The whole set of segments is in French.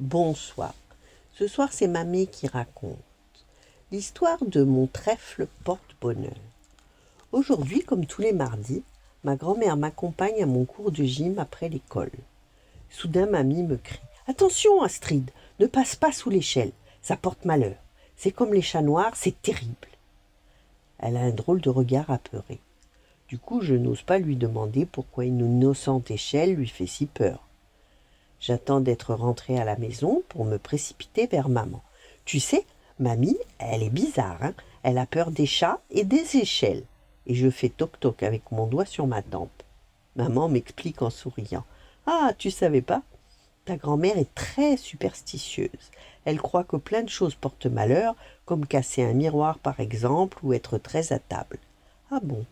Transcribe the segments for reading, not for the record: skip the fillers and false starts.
Bonsoir. Ce soir, c'est Mamie qui raconte l'histoire de mon trèfle porte-bonheur. Aujourd'hui, comme tous les mardis, ma grand-mère m'accompagne à mon cours de gym après l'école. Soudain, Mamie me crie: Attention, Astrid, ne passe pas sous l'échelle, ça porte malheur. C'est comme les chats noirs, c'est terrible. Elle a un drôle de regard apeuré. Du coup, je n'ose pas lui demander pourquoi une innocente échelle lui fait si peur. J'attends d'être rentrée à la maison pour me précipiter vers maman. Tu sais, mamie, elle est bizarre, hein. Elle a peur des chats et des échelles. Et je fais toc-toc avec mon doigt sur ma tempe. Maman m'explique en souriant. Ah, tu savais pas? Ta grand-mère est très superstitieuse. Elle croit que plein de choses portent malheur, comme casser un miroir par exemple, ou être très à table. Ah bon?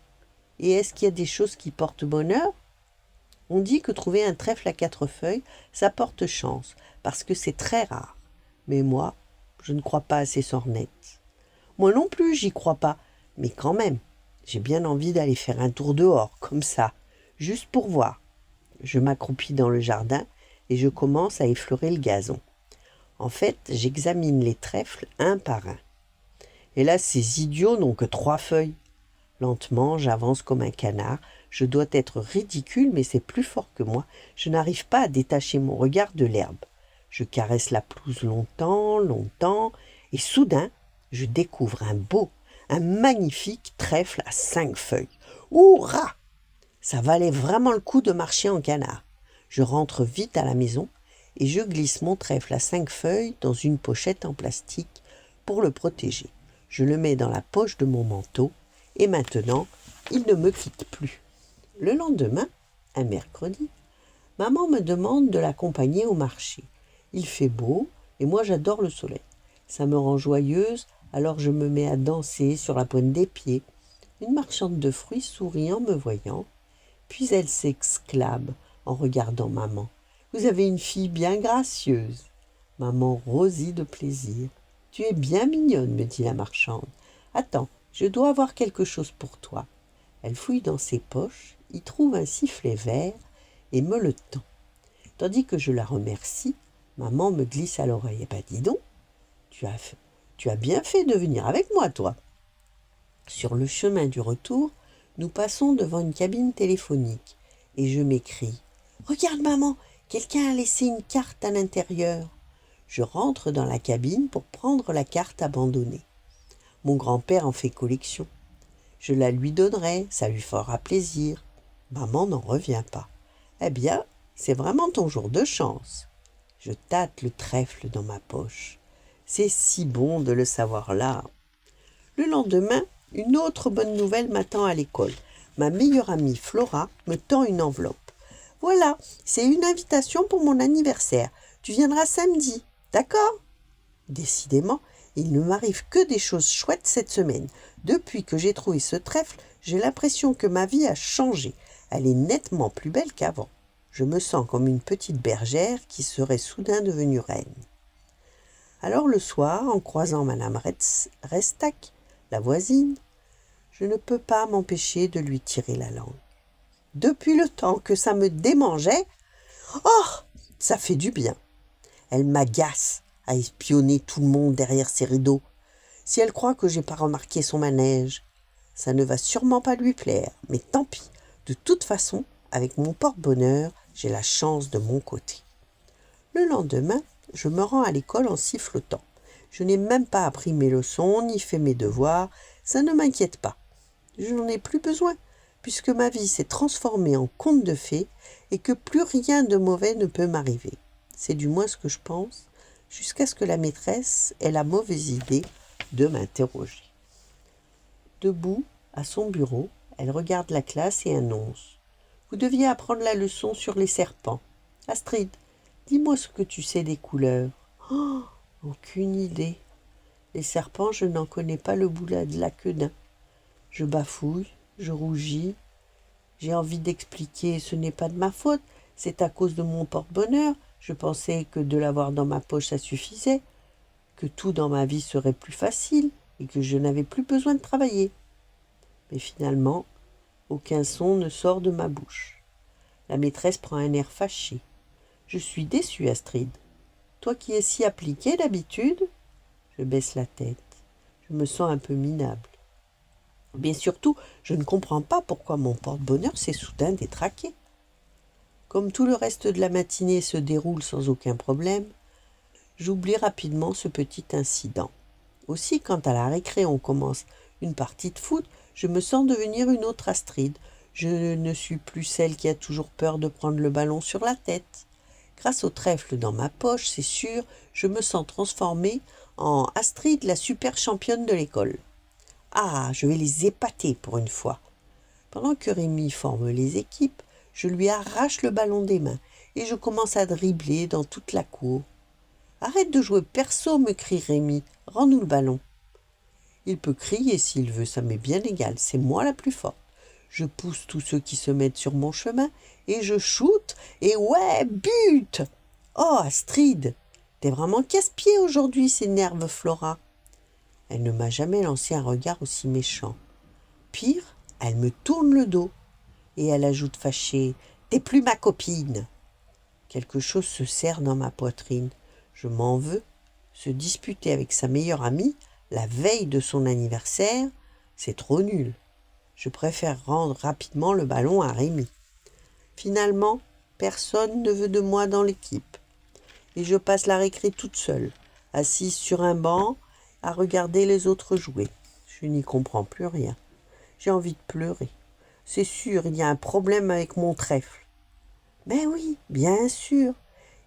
Et est-ce qu'il y a des choses qui portent bonheur? On dit que trouver un trèfle à 4 feuilles, ça porte chance, parce que c'est très rare. Mais moi, je ne crois pas à ces sornettes. Moi non plus, j'y crois pas. Mais quand même, j'ai bien envie d'aller faire un tour dehors, comme ça, juste pour voir. Je m'accroupis dans le jardin et je commence à effleurer le gazon. En fait, j'examine les trèfles un par un. Et là, ces idiots n'ont que 3 feuilles. Lentement, j'avance comme un canard. Je dois être ridicule, mais c'est plus fort que moi. Je n'arrive pas à détacher mon regard de l'herbe. Je caresse la pelouse longtemps, longtemps, et soudain, je découvre un magnifique trèfle à 5 feuilles. Hurrah! Ça valait vraiment le coup de marcher en canard. Je rentre vite à la maison et je glisse mon trèfle à 5 feuilles dans une pochette en plastique pour le protéger. Je le mets dans la poche de mon manteau et maintenant, il ne me quitte plus. Le lendemain, un mercredi, maman me demande de l'accompagner au marché. Il fait beau et moi j'adore le soleil. Ça me rend joyeuse, alors je me mets à danser sur la pointe des pieds. Une marchande de fruits sourit en me voyant, puis elle s'exclame en regardant maman. Vous avez une fille bien gracieuse. Maman rosit de plaisir. Tu es bien mignonne, me dit la marchande. Attends, je dois avoir quelque chose pour toi. Elle fouille dans ses poches, y trouve un sifflet vert et me le tend. Tandis que je la remercie, maman me glisse à l'oreille. Eh ben, dis donc, tu as bien fait de venir avec moi, toi. Sur le chemin du retour, nous passons devant une cabine téléphonique et je m'écrie: Regarde, maman, quelqu'un a laissé une carte à l'intérieur. Je rentre dans la cabine pour prendre la carte abandonnée. Mon grand-père en fait collection. Je la lui donnerai, ça lui fera plaisir. Maman n'en revient pas. Eh bien, c'est vraiment ton jour de chance. Je tâte le trèfle dans ma poche. C'est si bon de le savoir là. Le lendemain, une autre bonne nouvelle m'attend à l'école. Ma meilleure amie Flora me tend une enveloppe. Voilà, c'est une invitation pour mon anniversaire. Tu viendras samedi, d'accord? Décidément, il ne m'arrive que des choses chouettes cette semaine. Depuis que j'ai trouvé ce trèfle, j'ai l'impression que ma vie a changé. Elle est nettement plus belle qu'avant. Je me sens comme une petite bergère qui serait soudain devenue reine. Alors le soir, en croisant Madame Restac, la voisine, je ne peux pas m'empêcher de lui tirer la langue. Depuis le temps que ça me démangeait, oh, ça fait du bien. Elle m'agace à espionner tout le monde derrière ses rideaux. Si elle croit que j'ai pas remarqué son manège, ça ne va sûrement pas lui plaire, mais tant pis. De toute façon, avec mon porte-bonheur, j'ai la chance de mon côté. Le lendemain, je me rends à l'école en sifflotant. Je n'ai même pas appris mes leçons, ni fait mes devoirs. Ça ne m'inquiète pas. Je n'en ai plus besoin, puisque ma vie s'est transformée en conte de fées et que plus rien de mauvais ne peut m'arriver. C'est du moins ce que je pense, jusqu'à ce que la maîtresse ait la mauvaise idée de m'interroger. Debout, à son bureau, elle regarde la classe et annonce: Vous deviez apprendre la leçon sur les serpents. Astrid, dis-moi ce que tu sais des couleurs. Oh, aucune idée. Les serpents, je n'en connais pas le bout de la queue d'un. Je bafouille, je rougis. J'ai envie d'expliquer, ce n'est pas de ma faute, c'est à cause de mon porte-bonheur. Je pensais que de l'avoir dans ma poche, ça suffisait, que tout dans ma vie serait plus facile et que je n'avais plus besoin de travailler. Mais finalement, aucun son ne sort de ma bouche. La maîtresse prend un air fâché. Je suis déçue, Astrid. Toi qui es si appliqué d'habitude. Je baisse la tête. Je me sens un peu minable. Mais surtout, je ne comprends pas pourquoi mon porte-bonheur s'est soudain détraqué. Comme tout le reste de la matinée se déroule sans aucun problème, j'oublie rapidement ce petit incident. Aussi, quand à la récré on commence une partie de foot, je me sens devenir une autre Astrid. Je ne suis plus celle qui a toujours peur de prendre le ballon sur la tête. Grâce au trèfle dans ma poche, c'est sûr, je me sens transformée en Astrid, la super championne de l'école. Ah, je vais les épater pour une fois. Pendant que Rémi forme les équipes, je lui arrache le ballon des mains et je commence à dribbler dans toute la cour. Arrête de jouer perso, me crie Rémi. Rends-nous le ballon. Il peut crier s'il veut, ça m'est bien égal, c'est moi la plus forte. Je pousse tous ceux qui se mettent sur mon chemin et je shoote et ouais, but! Oh, Astrid, t'es vraiment casse-pied aujourd'hui, s'énerve Flora. Elle ne m'a jamais lancé un regard aussi méchant. Pire, elle me tourne le dos et elle ajoute fâchée: t'es plus ma copine. Quelque chose se serre dans ma poitrine. Je m'en veux. Se disputer avec sa meilleure amie la veille de son anniversaire, c'est trop nul. Je préfère rendre rapidement le ballon à Rémi. Finalement, personne ne veut de moi dans l'équipe. Et je passe la récré toute seule, assise sur un banc, à regarder les autres jouer. Je n'y comprends plus rien. J'ai envie de pleurer. C'est sûr, il y a un problème avec mon trèfle. Mais oui, bien sûr.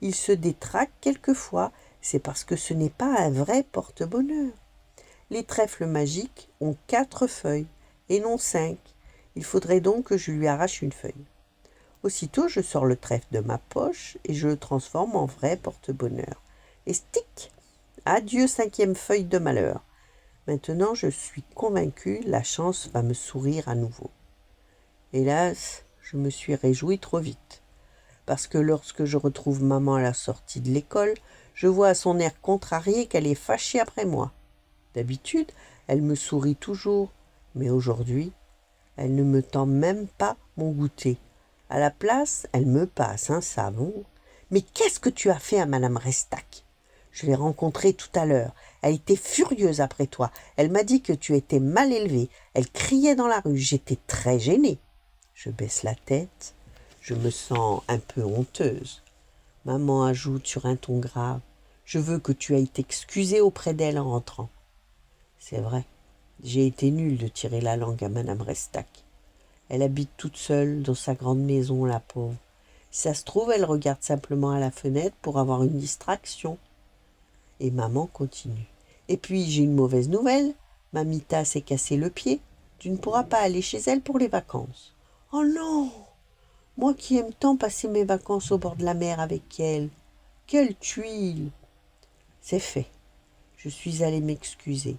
Il se détraque quelquefois, c'est parce que ce n'est pas un vrai porte-bonheur. Les trèfles magiques ont 4 feuilles, et non 5. Il faudrait donc que je lui arrache une feuille. Aussitôt, je sors le trèfle de ma poche et je le transforme en vrai porte-bonheur. Et stick! Adieu 5e feuille de malheur. Maintenant, je suis convaincue, la chance va me sourire à nouveau. Hélas, je me suis réjouie trop vite. Parce que lorsque je retrouve maman à la sortie de l'école, je vois à son air contrarié qu'elle est fâchée après moi. D'habitude, elle me sourit toujours, mais aujourd'hui, elle ne me tend même pas mon goûter. À la place, elle me passe un savon. Mais qu'est-ce que tu as fait à Madame Restac? Je l'ai rencontrée tout à l'heure. Elle était furieuse après toi. Elle m'a dit que tu étais mal élevée. Elle criait dans la rue. J'étais très gênée. Je baisse la tête. Je me sens un peu honteuse. Maman ajoute sur un ton grave: je veux que tu ailles t'excuser auprès d'elle en rentrant. C'est vrai, j'ai été nulle de tirer la langue à Madame Restac. Elle habite toute seule dans sa grande maison, la pauvre. Si ça se trouve, elle regarde simplement à la fenêtre pour avoir une distraction. Et maman continue. Et puis, j'ai une mauvaise nouvelle. Mamita s'est cassé le pied. Tu ne pourras pas aller chez elle pour les vacances. Oh non! Moi qui aime tant passer mes vacances au bord de la mer avec elle. Quelle tuile! C'est fait. Je suis allée m'excuser.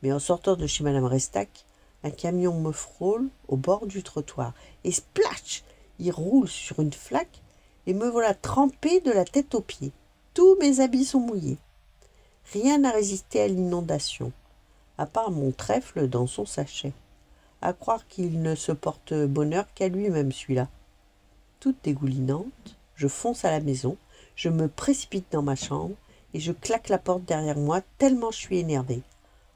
Mais en sortant de chez Madame Restac, un camion me frôle au bord du trottoir. Et splash! Il roule sur une flaque et me voilà trempée de la tête aux pieds. Tous mes habits sont mouillés. Rien n'a résisté à l'inondation, à part mon trèfle dans son sachet. À croire qu'il ne se porte bonheur qu'à lui-même, celui-là. Toute dégoulinante, je fonce à la maison, je me précipite dans ma chambre et je claque la porte derrière moi tellement je suis énervée.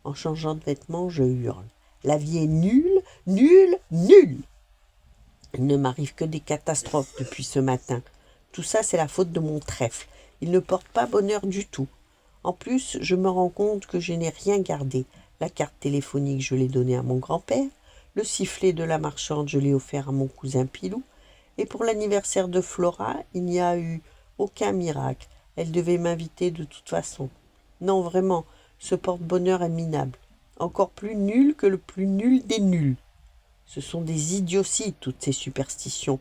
En changeant de vêtements, je hurle. La vie est nulle, nulle, nulle. Il ne m'arrive que des catastrophes depuis ce matin. Tout ça, c'est la faute de mon trèfle. Il ne porte pas bonheur du tout. En plus, je me rends compte que je n'ai rien gardé. La carte téléphonique, je l'ai donnée à mon grand-père. Le sifflet de la marchande, je l'ai offert à mon cousin Pilou. Et pour l'anniversaire de Flora, il n'y a eu aucun miracle. Elle devait m'inviter de toute façon. Non, vraiment, ce porte-bonheur est minable. Encore plus nul que le plus nul des nuls. Ce sont des idioties, toutes ces superstitions.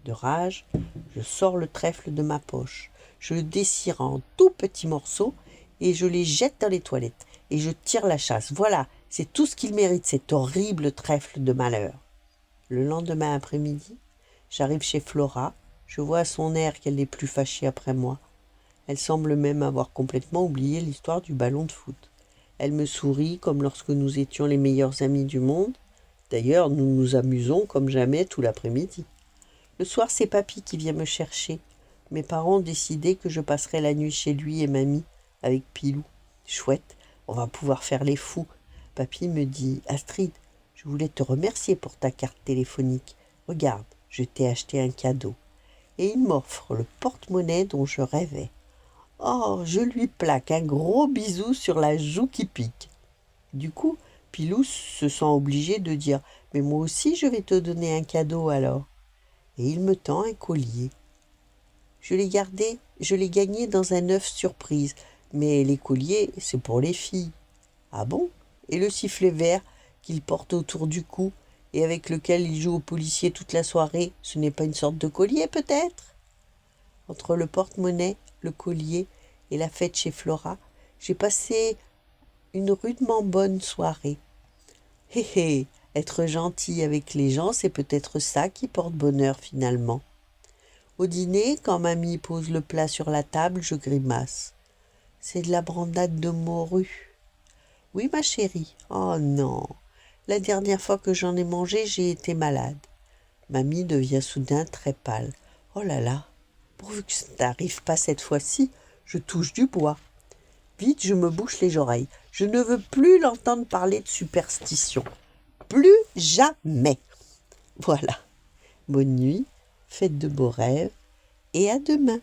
De rage, je sors le trèfle de ma poche. Je le déchire en tout petits morceaux et je les jette dans les toilettes. Et je tire la chasse. Voilà, c'est tout ce qu'il mérite, cet horrible trèfle de malheur. Le lendemain après-midi, j'arrive chez Flora. Je vois à son air qu'elle n'est plus fâchée après moi. Elle semble même avoir complètement oublié l'histoire du ballon de foot. Elle me sourit comme lorsque nous étions les meilleurs amis du monde. D'ailleurs, nous nous amusons comme jamais tout l'après-midi. Le soir, c'est papy qui vient me chercher. Mes parents ont décidé que je passerais la nuit chez lui et mamie avec Pilou. Chouette, on va pouvoir faire les fous. Papy me dit: Astrid, je voulais te remercier pour ta carte téléphonique. Regarde, je t'ai acheté un cadeau. Et il m'offre le porte-monnaie dont je rêvais. Oh, je lui plaque un gros bisou sur la joue qui pique. Du coup, Pilou se sent obligé de dire: mais moi aussi je vais te donner un cadeau alors. Et il me tend un collier. Je l'ai gagné dans un œuf surprise, mais les colliers, c'est pour les filles. Ah bon? Et le sifflet vert qu'il porte autour du cou et avec lequel il joue au policier toute la soirée, ce n'est pas une sorte de collier peut-être? Entre le porte-monnaie, le collier et la fête chez Flora, j'ai passé une rudement bonne soirée. Hé hé, être gentil avec les gens, c'est peut-être ça qui porte bonheur finalement. Au dîner, quand mamie pose le plat sur la table, je grimace. C'est de la brandade de morue. Oui, ma chérie. Oh non. La dernière fois que j'en ai mangé, j'ai été malade. Mamie devient soudain très pâle. Oh là là. Pourvu que ça n'arrive pas cette fois-ci, je touche du bois. Vite, je me bouche les oreilles. Je ne veux plus l'entendre parler de superstition. Plus jamais. Voilà. Bonne nuit, faites de beaux rêves et à demain.